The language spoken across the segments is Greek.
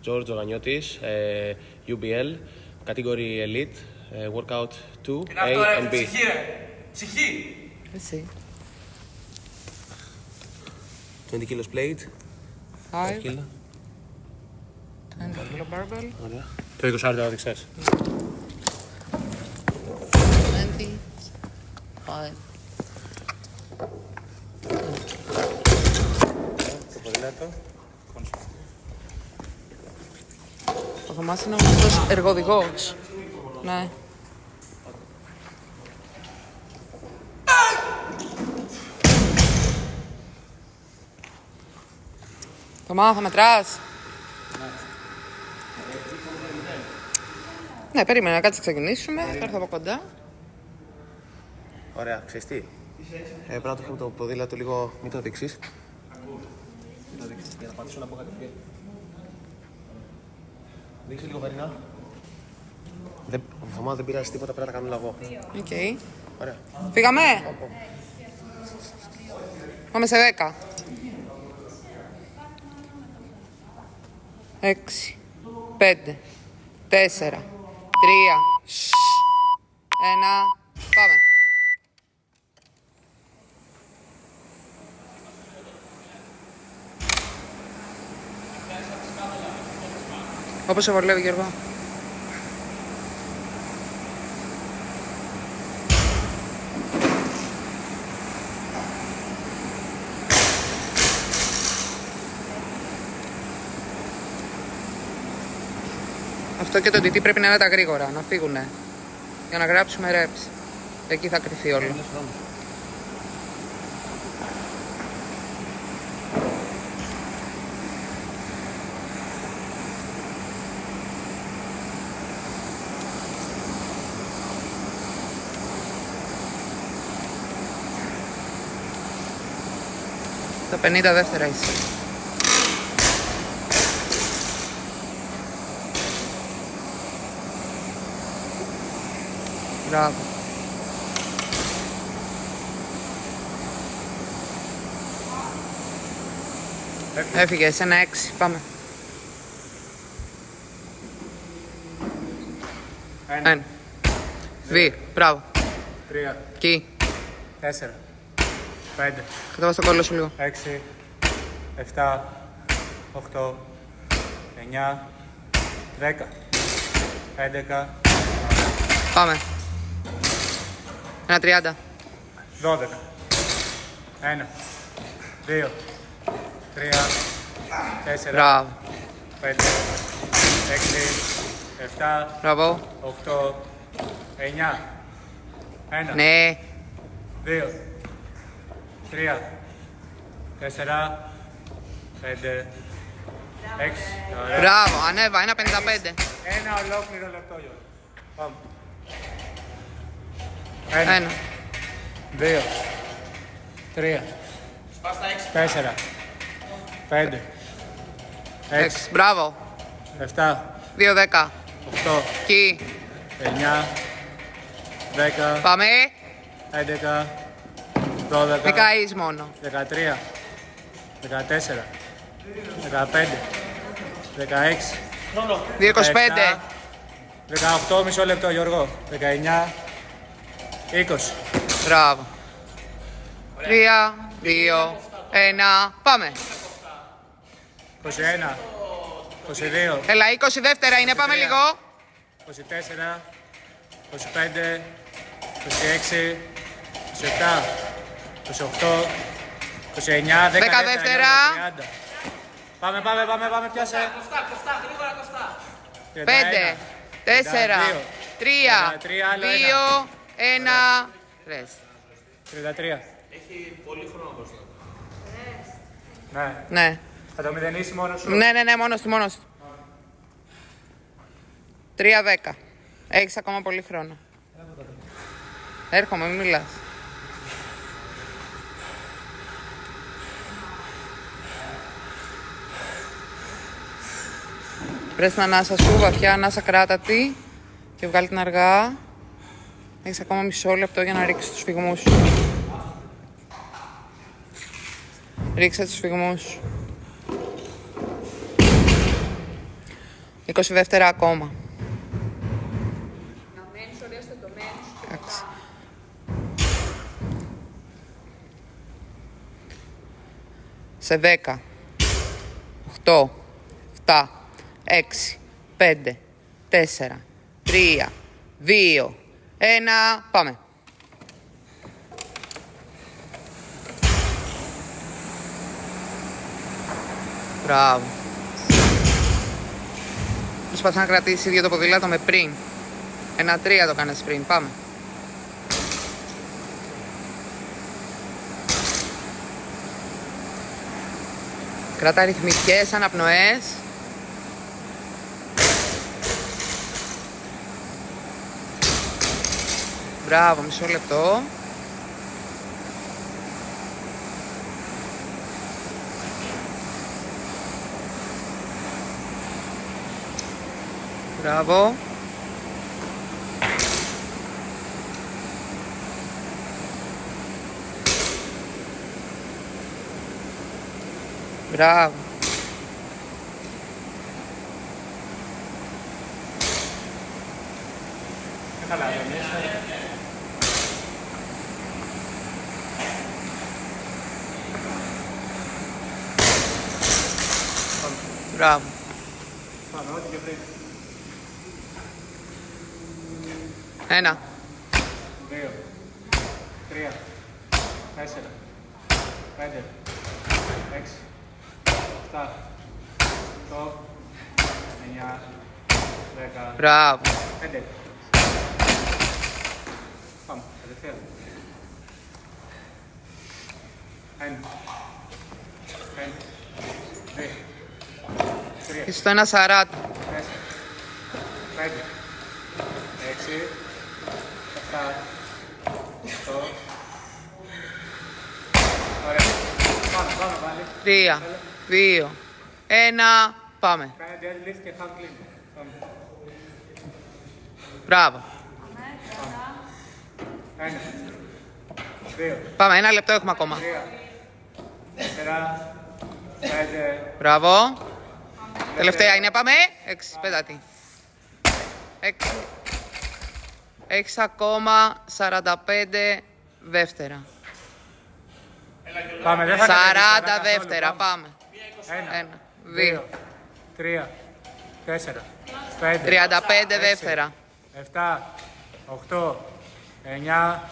George Ογανιώτης, UBL, category Elite, workout 2, A and B. Ψυχή ρε! Ψυχή! Εσύ. 20 kilos plate. 5 kilo. 20 kilo barbell. Ωραία. Το 20 άρτα δεξιές. 25. Το ποδήλατο. Ο Θωμάς είναι ο γνωστός εργοδηγός. Ναι. Θωμά, θα μετράς? Ναι, περίμενα, κάτσε ξεκινήσουμε. Θα έρθω από κοντά. Ωραία, ξέρεις τι. Πρέπει να το έχουμε το ποδήλατο λίγο, μην το δείξεις. Μην το δείξεις, για να πατήσω να πω κάτι. Δείξε λίγο βαρινά. Θωμά, δεν πειράζει τίποτα, πρέπει να τα κάνω λαγό. Οκ. Ωραία. Φύγαμε! Πάμε σε 10. 6, 5, 4, 3, 1, πάμε. Όπως σε βολεύει, Γιώργο. Αυτό και το DT πρέπει να είναι τα γρήγορα, να φύγουνε. Για να γράψουμε reps. Εκεί θα κρυφθεί όλο. Τα 50 δεύτερα είσαι. Μπράβο. Έφυγε, σε ένα 6. Πάμε. 1, 2, μπράβο. 3, Εκεί. 4, 5, Κατέβα στο κόλλο σου λίγο. 6, 7, 8, 9, 10, 11, Πάμε. Ένα 30. 12, 1, 2, 3, 4, Μπράβο. 5, 6, 7, Μπράβο. 8, 9, 1, Ναι. 2, 3, 4, 5, 6, ωραία. Μπράβο. Ανέβα. 1,55. Ένα ολόκληρο λεπτό, Γιώργο. Πάμε. 1. 2, 3, 4, 5, 6, 6. Μπράβο. 7, 2, 10. 8, Εκεί. 9, 10, Πάμε. 11, 12, Μη καείς μόνο. 13, 14, 15, 16, 2,25. 18, μισό λεπτό, Γιώργο. 19, 20. Μπράβο. 3, 2, 1. Πάμε. 21, 22, Έλα, 20 δεύτερα είναι. Πάμε 23. λίγο. 24, 25, 26, 27, 28, 29, 10 δεύτερα. 30. Πάμε, πιάσε. Κοστά, γρήγορα κοστά. 5, 4, 3, 2, 1. Rest. 33. Έχει πολύ χρόνο μπροστά. Ναι. Ναι. Θα το μηδενίσει μόνος σου. Ναι, μόνος του. 3-10. Έχεις ακόμα πολύ χρόνο. Έρχομαι, μην μιλάς. Πρες την ανάσα σου, βαθιά ανάσα κράτατη και βγάλει την αργά. Έχεις ακόμα μισό λεπτό για να ρίξεις τους σφυγμούς σου. Ρίξε τους σφυγμούς σου. 20 δεύτερα ακόμα. Εντάξει. Σε 10, 8, 7, 6, 5, 4, 3, 2, 1, πάμε. Μπράβο. Προσπαθά να κρατήσει ίδιο το ποδήλατο με πριν. 1-3 το κάνεις πριν, πάμε. Κρατά ρυθμικές αναπνοές. Μπράβο, μισό λεπτό. Μπράβο. Μπράβο. Μπράβο. Πάμε, ό,τι και πριν. 1, 2, 3, 4, 5, 6, 7, 8, 9, 10, μπράβο. 11. Πάμε, κατευθείαν. 1, 2, 3, Είσαι στο 1,40. 4, 5, 6, 7, 8. Ωραία. Πάμε πάλι. 3, 2, 1, πάμε. Κάνε deadlift και hand clean. Πάμε. Μπράβο. 1, 2, Πάμε, 1 λεπτό έχουμε ακόμα. 3, 4, 5, Μπράβο. Τελευταία είναι, πάμε. 6, πέτατη. 6. Έχεις ακόμα 45 δεύτερα. Πάμε, δεν θα 40 δεύτερα, πάμε. 1, 1, 2, 3, 4, 5, 35 δεύτερα. 7, 8, 9,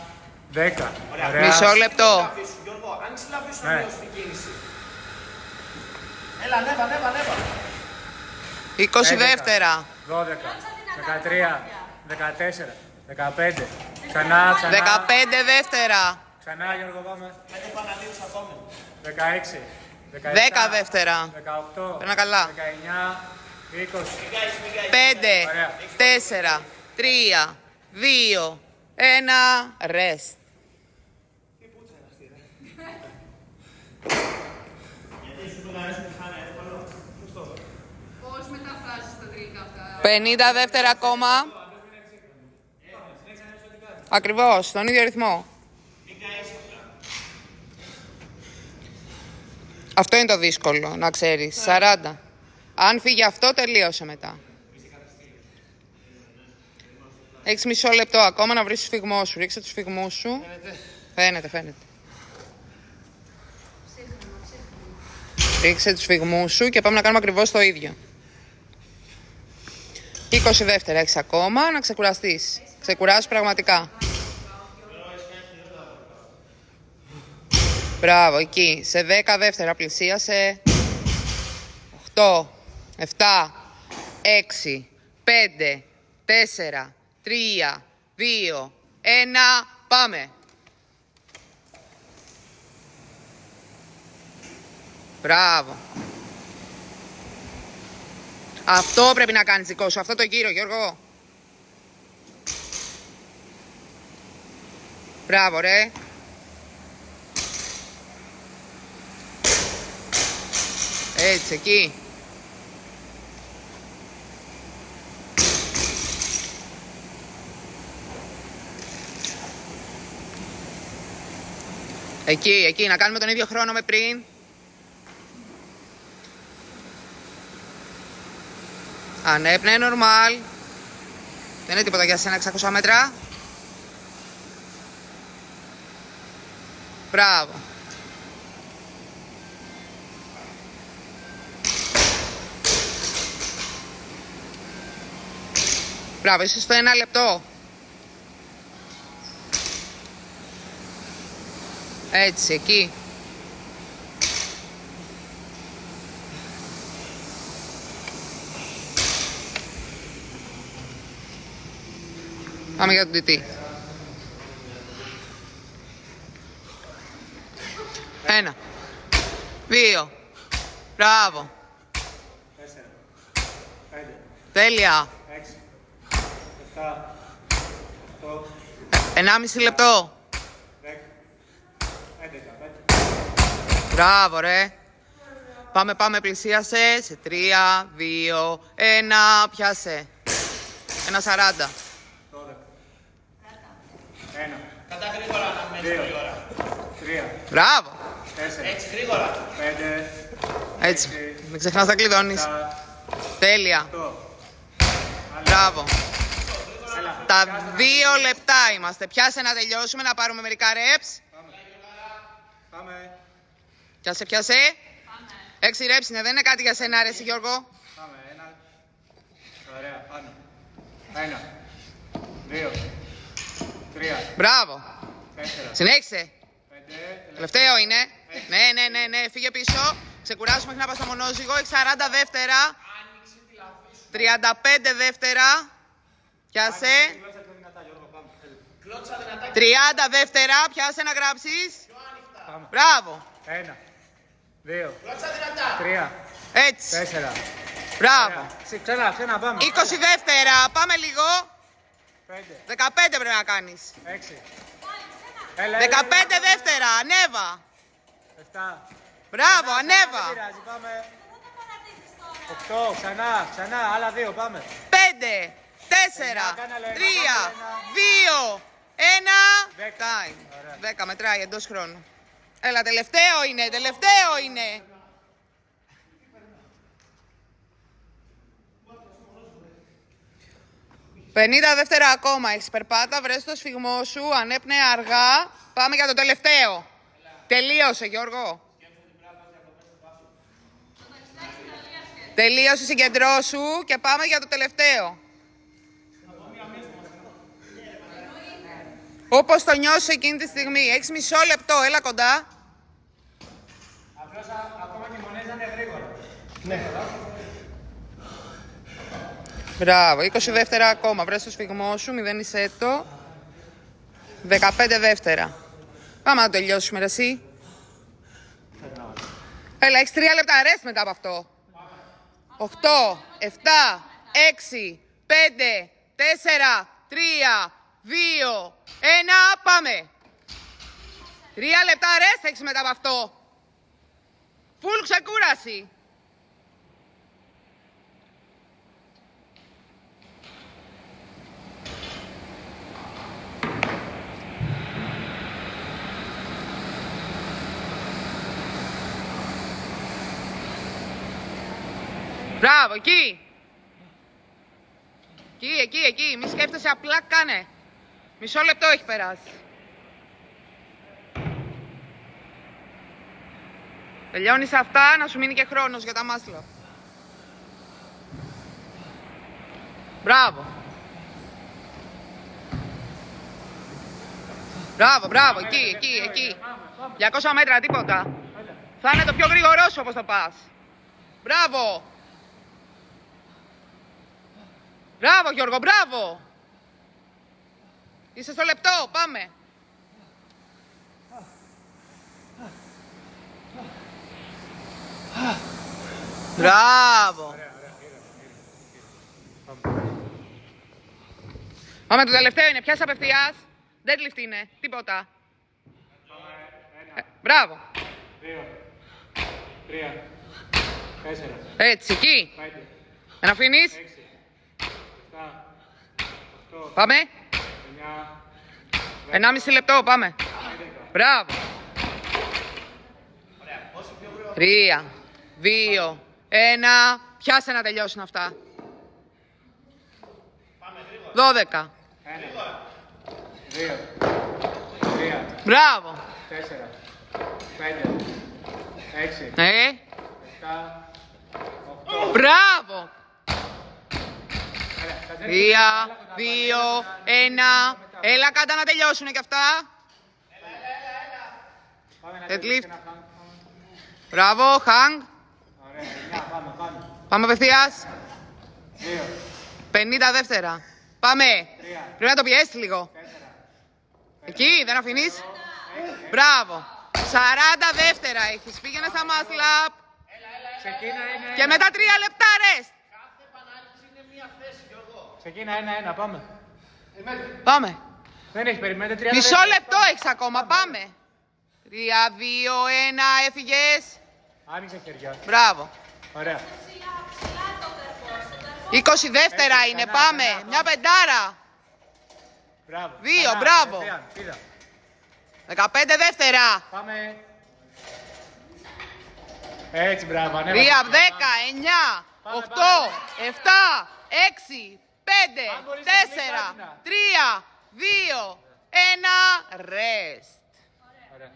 10. Ωραία. Μισό λεπτό. Γιώργο, άνοιξε να αφήσω Ναι. να μειώσει την κίνηση. Έλα, ανέβα. 20 11, δεύτερα. 12, 13, 14, 15. Ξανά. 15 δεύτερα. Ξανά, Γιώργο, πάμε. 5 επαναλήψεις ακόμα. 16, 17, 10 δεύτερα. 18, Περνά καλά. 19, 20. 5, Ωραία. 4, 3, 2, 1, rest. Πώς μεταφράζεις τα τελικά αυτά. 50 δεύτερα ακόμα. Ακριβώς, στον ίδιο ρυθμό. Αυτό είναι το δύσκολο, να ξέρεις. 40. Αν φύγει αυτό, τελείωσε μετά. Έχεις μισό λεπτό ακόμα να βρεις τους σφυγμούς σου. Ρίξε τους σφυγμούς σου. Φαίνεται. Ρίξε τους σφυγμούς σου και πάμε να κάνουμε ακριβώς το ίδιο. 20 δεύτερα έχεις ακόμα να ξεκουραστείς. Ξεκουράζεις πραγματικά. Μπράβο, εκεί. Σε 10 δεύτερα πλησίασε. 8, 7, 6, 5, 4, 3, 2, 1, πάμε. Μπράβο. Αυτό πρέπει να κάνεις δικό σου, αυτό το γύρο, Γιώργο. Μπράβο, ρε. Έτσι, εκεί. Εκεί, να κάνουμε τον ίδιο χρόνο με πριν. Ανέπνε, normal. Δεν είναι τίποτα για σένα 600 μέτρα. Μπράβο. Μπράβο, είσαι στο 1 λεπτό. Έτσι, εκεί. Πάμε για τον τιτή. 1, 2. Μπράβο. 4, 5, Τέλεια. 6, 7, 8, 1,5 λεπτό. 10, 11, 5. Μπράβο, ρε. Πάμε, πλησίασε. Σε 3, 2, 1. Πιάσε. 1,40. 12, 1, Κατά γρήγορα να μένεις πολλή ώρα. 3, Μπράβο. 4, Έτσι γρήγορα. 5, Έτσι. Μην ξεχνάς να κλειδώνεις. 7, Τέλεια. 8. Μπράβο. Έλα. Τα 2 λεπτά είμαστε. Πιάσε να τελειώσουμε, να πάρουμε μερικά reps. Πάμε. Πιάσε. 6 reps είναι, δεν είναι κάτι για σένα, ρε, εσύ, Γιώργο. Πάμε. 1. Ωραία. Πάνω. 1, 2, 3, Μπράβο. 4, Συνέχισε. 5. Τελευταίο είναι. Ναι. Φύγε πίσω. Ξεκουράσου μέχρι να πας στο μονόζυγο. Έχει 40 δεύτερα. 35 δεύτερα. Πιάσε. 30 δεύτερα. Πιάσε να γράψεις. Μπράβο. 1, 2, 3, Έτσι. 4. Μπράβο. Ξανά, πάμε. 20 δεύτερα. Πάμε λίγο. 5, 15 πρέπει να κάνεις. 6. Έλα, 15 δεύτερα. Ανέβα. 7. Μπράβο, ανέβα. Δεν πειράζει, πάμε. 8, ξανά, άλλα 2, πάμε. 5, 4, 3, 2, 1. Δέκα. Time. Ωραία. 10 μετράει εντός χρόνου. Έλα, τελευταίο είναι. 50 δεύτερα ακόμα έχεις, περπάτα, βρες το σφιγμό σου, ανέπνε αργά. Πάμε για το τελευταίο. Τελείωσε, Γιώργο. Τελείωσε, συγκεντρώσου και πάμε για το τελευταίο. Όπως το νιώσεις εκείνη τη στιγμή. Έχεις μισό λεπτό, έλα κοντά. Απλώς ακόμα και οι μονές να είναι γρήγορα. Μπράβο, 20 δεύτερα ακόμα. Βρες το σφιγμό σου, μηδένισέ το. 15 δεύτερα. Πάμε να το τελειώσουμε, ρε, εσύ. Έλα, έχεις 3 λεπτά rest μετά από αυτό. 8, 7, 6, 5, 4, 3, 2, 1, πάμε. 3 λεπτά rest έχεις μετά από αυτό. Φουλ ξεκούραση. Μπράβο, εκεί. Εκεί. Μη σκέφτεσαι, απλά κάνε. Μισό λεπτό έχει περάσει. Τελειώνεις αυτά, να σου μείνει και χρόνος για τα μάσλα. Μπράβο. Μπράβο, εκεί. 200 μέτρα, τίποτα. Θα είναι το πιο γρήγορό σου όπως το πας. Μπράβο. Μπράβο, Γιώργο, μπράβο. Είσαι στο λεπτό, πάμε. Μπράβο. Πάμε, το τελευταίο είναι, πιάσε απευθείας. Deadlift είναι, τίποτα. Μπράβο. 2, 3, 4, Έτσι, εκεί. 5, Με αφήνεις. 6, 7, 8, Πάμε. 9, 1,5 λεπτό, πάμε. Μπράβο. 3, 2, 1. Πιάσε να τελειώσουν αυτά. 12. 2, 3, Μπράβο. 4, 5, 6, Ναι. 7, 8. Μπράβο. 3, 2, 1. Έλα κάτω να τελειώσουν κι αυτά. Πάμε να Deadlift. τελειώσει ένα χάγκ. Μπράβο, hang. Ωραία, 9, πάμε. Πάμε απευθείας. 2, 50 δεύτερα. Πάμε. 3, Πρέπει να το πιέσεις λίγο. 4, Εκεί, δεν αφήνεις. Μπράβο. 40 δεύτερα έχεις. Πήγαινε στα muscle up. ξεκίνα 1, Και μετά 3 λεπτά rest. Ξεκίνα 1, πάμε. Πάμε. Δεν έχει, περιμένετε 30 Μισό δεύτερα. λεπτό έχεις ακόμα. Πάμε. 3, 2, 1. Έφυγες. Άνοιξε χέρια. Μπράβο. Ωραία. 20 δεύτερα Έτσι, είναι. ξανά, Πάμε. ξανά, Μια πεντάρα. Μπράβο. 2, Ξανά, μπράβο. κατευθείαν, πήδα. 15 δεύτερα. Πάμε. Έτσι, μπράβο. 3, 10, 9, 8, 7, 6, 5, Αν μπορείς, 4, Νίκο, 3, 2, 1. Rest. Ωραία.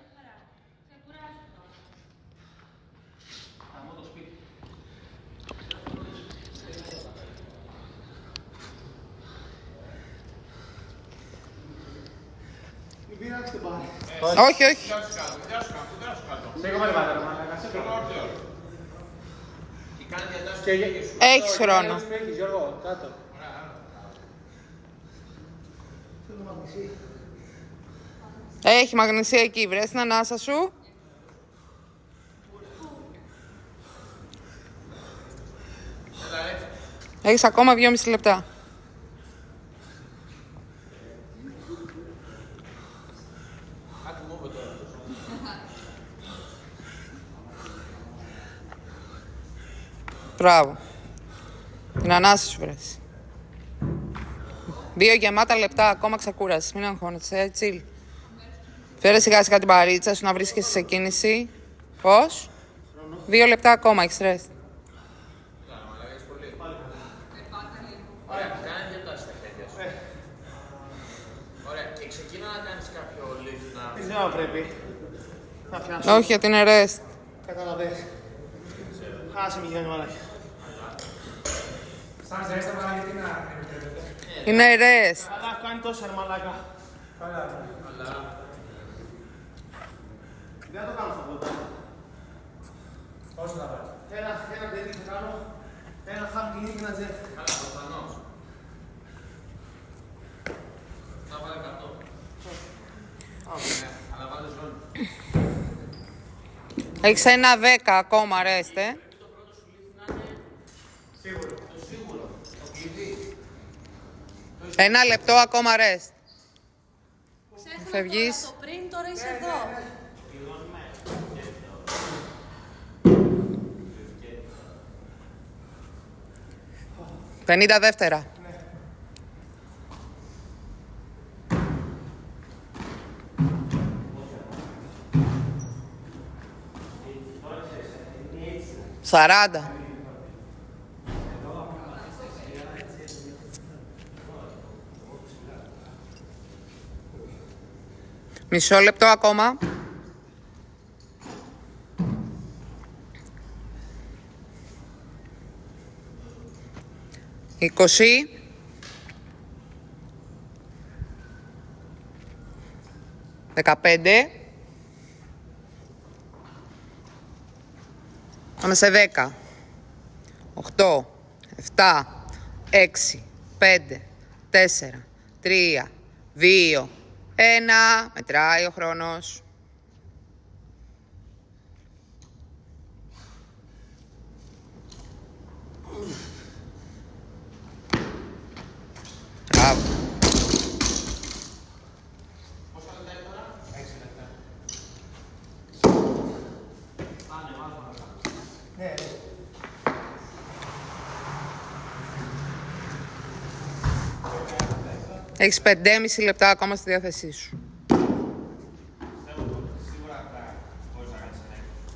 Όχι, όχι. Σήκω με λεβάτα, μαλάκα. Έχεις χρόνο. Έχεις, Γιώργο, κάτω. Έχει μαγνησία εκεί. Βρες την ανάσα σου. Έχεις ακόμα 2,5 λεπτά. Μπράβο. Την ανάσα σου βρες. 2 γεμάτα λεπτά ακόμα ξεκούρασης. Μην αγχώνεσαι, chill. Φέρε σιγά σιγά την παρίτσα σου να βρίσκεσαι σε κίνηση. Πώς? 2 λεπτά ακόμα, έχεις rest. Ωραία, κάνε διατάσεις στα χέρια σου. Ωραία, και ξεκίνα να κάνεις κάποιο lift να... Τι ξέρω πρέπει. Να πιάσω. Όχι, γιατί είναι rest. Καταλαβες. Χάσε μη γίνει μαλάκι. Σαν ζέστα, μαλάκα, γιατί να επιτρέπετε. Είναι rest. Αλλά έχω κάνει τόσα ρε μαλάκα. Δεν θα το κάνω στο πόδι. Πόσο θα βάλεις. Ένα παιδί θα κάνω. Ένα χάμ και ένα τζεφ. Καλά, προφανώς. Να βάλε 100. Αλλά βάλε ζώνη. Έχεις ένα 10 ακόμα rest, Σίγουρο. Το κλειδί. Ένα λεπτό ακόμα rest. Ξέχανα Φεύγεις. τώρα το πριν, τώρα είσαι εδώ. Ναι. 50 δεύτερα. Σαράντα. Μισό λεπτό ακόμα. 20. 15. Πάμε σε 10. 8. 7. 6. 5. 4. 3. 2. 1. Μετράει ο χρόνος. Μπράβο. Πόσα λεπτά είναι τώρα? 6 λεπτά. Ναι. Έχεις 5,5 λεπτά ακόμα στη διάθεσή σου. Σίγουρα μπορείς να κάνεις ένα έκδοση.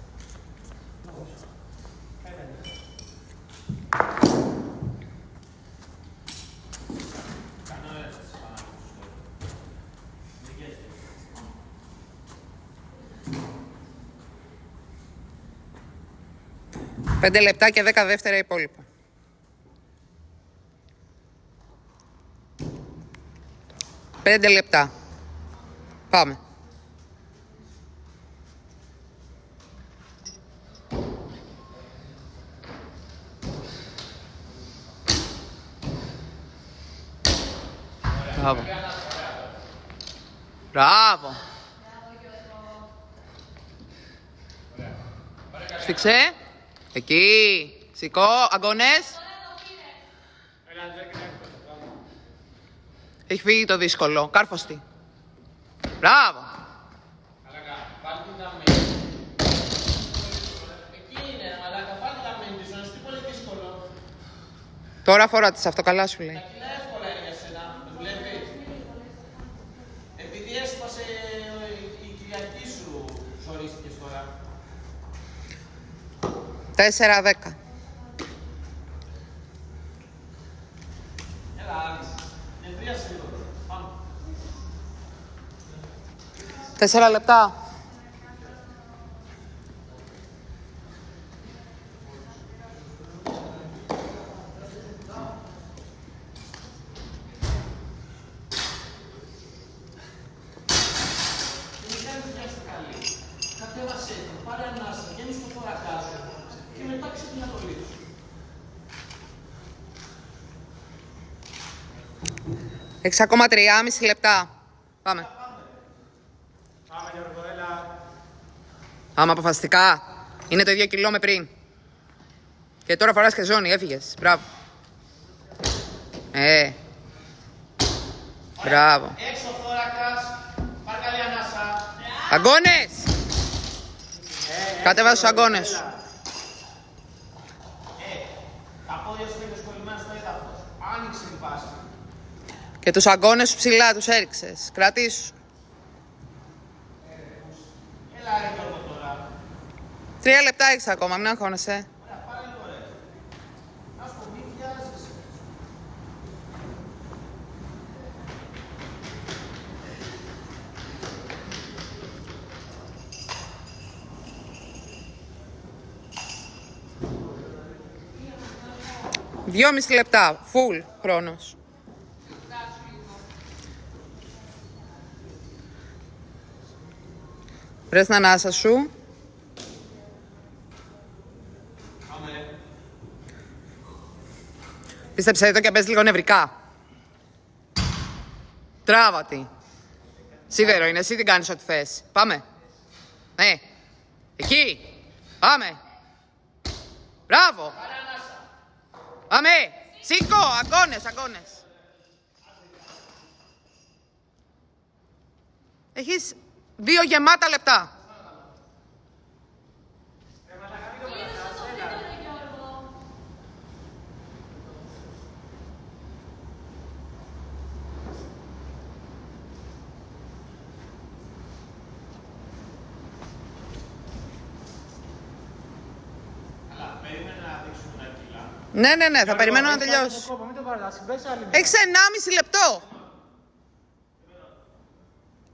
5 λεπτά και 10 δεύτερα υπόλοιπα. Πέντε λεπτά. Πάμε. Μπράβο. Μπράβο. Σφίξε. Εκεί. Σηκώ. Αγκώνες. Έχει φύγει το δύσκολο. Κάρφωστη. Μπράβο. Τώρα φορά της αυτό, καλά σου λέει. Επειδή έσπασε η Κυριακή σου, ζορίστηκες τώρα. 4-10. Έλα, Άλης. Νευρίασε λίγο. Πάμε. 4 λεπτά. Κατέβασε το, πάρε ανάσα, γέμισε το θώρακά σου και μετά ξεκινά το λίτο. Έχεις ακόμα 3,5 λεπτά. Πάμε. Πάμε Γιώργο, έλα. Άμα αποφασιστικά. Είναι το ίδιο κιλό με πριν. Και τώρα φοράς και ζώνη, έφυγες. Μπράβο. Μπράβο. Έξω ο θώρακας, πάρε καλή ανάσα. Αγκώνες! Κατέβασε τους αγκώνες σου. Τα πόδια σου είναι σκολυμμένα στο έδαφος. Άνοιξε την πάση. Και τους αγκώνες σου ψηλά, τους έριξες. Κρατήσου. Έλα ρε Γιώργο τώρα. 3 λεπτά έχεις ακόμα, μην αγχώνεσαι. Ωραία, πάρε λίγο ρε. Να σου πω, μη βιάζεσαι. Δυόμιση λεπτά, full χρόνος. Βρες την ανάσα σου. Πίστεψε το και πες λίγο νευρικά. Τράβατη. Σίδερο είναι, εσύ την κάνεις ό,τι θες. Πάμε. Ναι. Εκεί. Πάμε. Μπράβο. Πάμε. Σήκω. Αγκώνες, αγκώνες. Έχεις 2 γεμάτα λεπτά. Ναι, θα περιμένω να τελειώσει. Μην το παρατάσεις, μπες άλλη. Έχεις 1,5 λεπτό.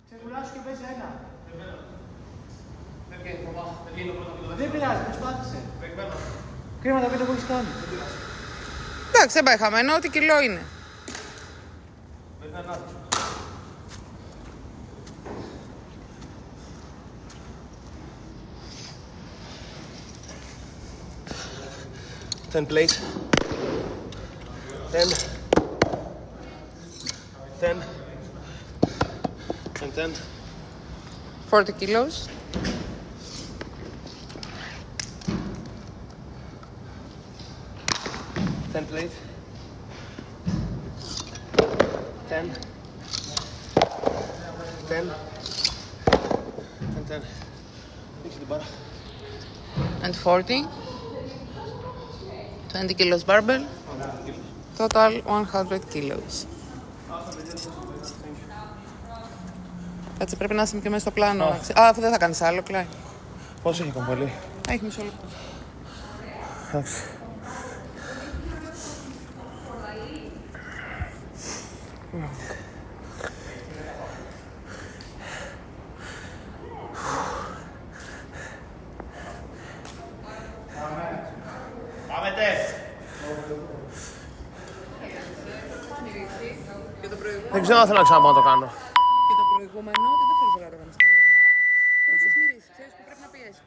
Ξεκουράσου και πες ένα. Δεν πειράζει, προσπάθησε. Κρίμα τα πέντε που έχεις κάνει. Εντάξει, δεν πάει χαμένο, ό,τι κιλό είναι. Ten plate. 10. 10. And 10. 40 kilos. Ten plate. 10. 10. And 10. Δείξε την μπάρα. And 40. 20 kilos barbell. Total 100 kilos. Κάτσε, πρέπει να είσαι και μέσα στο πλάνο. Α, αφού δεν θα κάνεις άλλο, κλάει. Πόσο έχει κομπολί? Έχει μισό λεπτό. Εντάξει. Δεν ξέρω αν θέλω να ξαναπάω να το κάνω. Και το προηγούμενο, ότι δεν θέλεις να το κάνεις καλά. Πρώτος μυρίσει, ξέρεις που πρέπει να πιέσεις.